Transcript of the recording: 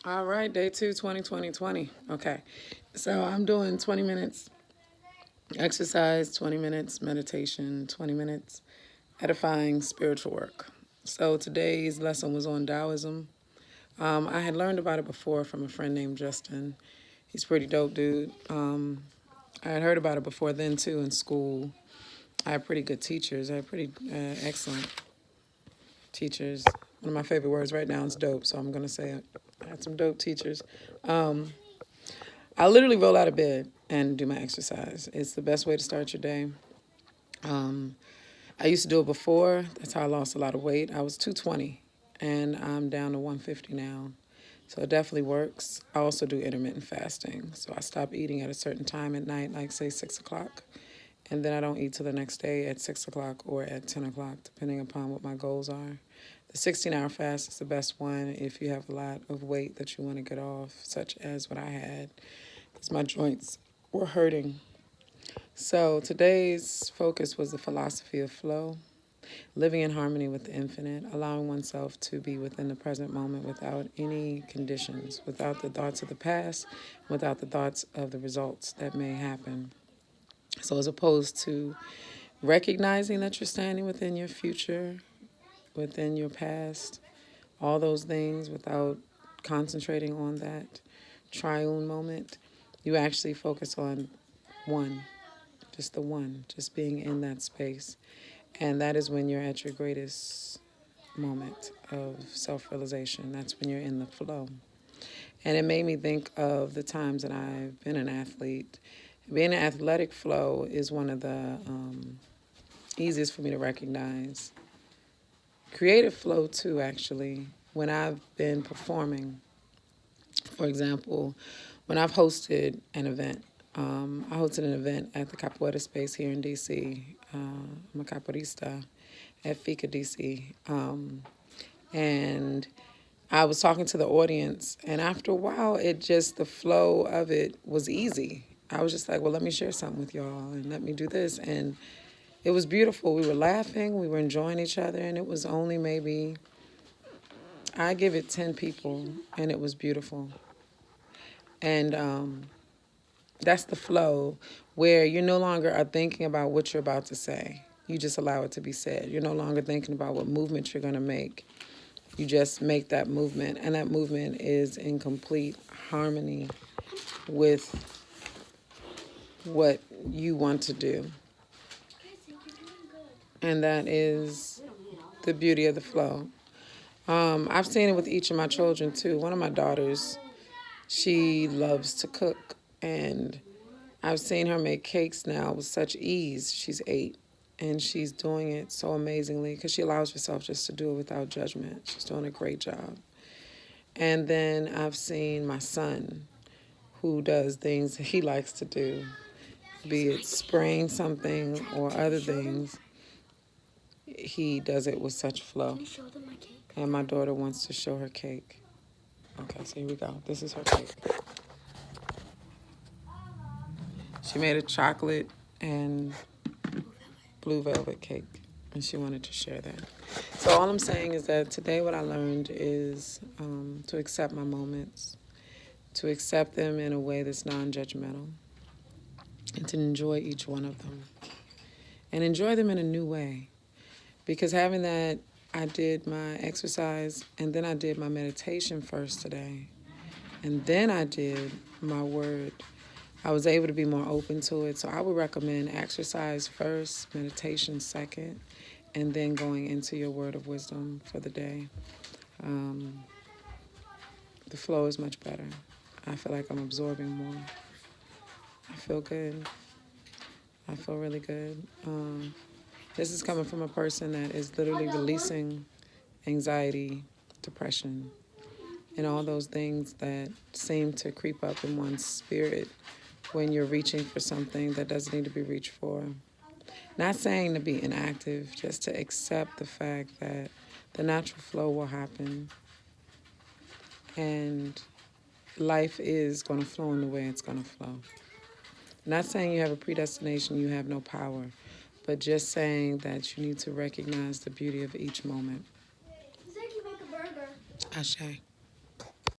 All right, day 2, 20. Okay, so I'm doing 20 minutes exercise, 20 minutes meditation, 20 minutes edifying spiritual work. So today's lesson was on Taoism. I had learned about it before from a friend named Justin. He's a pretty dope dude. I had heard about it before then too in school. I had pretty good teachers. I had pretty excellent teachers. One of my favorite words right now is dope, so I'm going to say it. I had some dope teachers. Um, I literally roll out of bed and do my exercise. It's the best way to start your day. Um, I used to do it before. That's how I lost a lot of weight. I was 220, and I'm down to 150 now. So it definitely works. I also do intermittent fasting. So I stop eating at a certain time at night, like say 6 o'clock. And then I don't eat till the next day at 6 o'clock or at 10 o'clock, depending upon what my goals are. The 16-hour fast is the best one if you have a lot of weight that you want to get off, such as what I had, because my joints were hurting. So today's focus was the philosophy of flow, living in harmony with the infinite, allowing oneself to be within the present moment without any conditions, without the thoughts of the past, without the thoughts of the results that may happen. So as opposed to recognizing that you're standing within your future, within your past, all those things without concentrating on that triune moment, you actually focus on one, just the one, just being in that space. And that is when you're at your greatest moment of self-realization. That's when you're in the flow. And it made me think of the times that I've been an athlete. Being an athletic flow is one of the easiest for me to recognize. Creative flow, too, actually. When I've been performing, for example, when I've hosted an event, I hosted an event at the Capoeira space here in D.C. I'm a capoeirista at FICA DC. And I was talking to the audience, and after a while, the flow of it was easy. I was just like, well, let me share something with y'all and let me do this. And it was beautiful. We were laughing, we were enjoying each other, and it was only maybe, I give it 10 people, and it was beautiful. And that's the flow where you no longer are thinking about what you're about to say. You just allow it to be said. You're no longer thinking about what movement you're going to make. You just make that movement, and that movement is in complete harmony with what you want to do. And that is the beauty of the flow. I've seen it with each of my children, too. One of my daughters, she loves to cook, and I've seen her make cakes now with such ease. She's 8, and she's doing it so amazingly because she allows herself just to do it without judgment. She's doing a great job. And then I've seen my son, who does things he likes to do, be it spraying something or other things. He does it with such flow. And my daughter wants to show her cake. Okay, so here we go. This is her cake. She made a chocolate and blue velvet cake, and she wanted to share that. So all I'm saying is that today what I learned is to accept my moments, to accept them in a way that's non-judgmental, and to enjoy each one of them, and enjoy them in a new way. Because having that, I did my exercise, and then I did my meditation first today, and then I did my word. I was able to be more open to it. So I would recommend exercise first, meditation second, and then going into your word of wisdom for the day. The flow is much better. I feel like I'm absorbing more. I feel good. I feel really good. This is coming from a person that is literally releasing anxiety, depression, and all those things that seem to creep up in one's spirit when you're reaching for something that doesn't need to be reached for. Not saying to be inactive, just to accept the fact that the natural flow will happen and life is going to flow in the way it's going to flow. Not saying you have a predestination, you have no power, but just saying that you need to recognize the beauty of each moment. Ashe.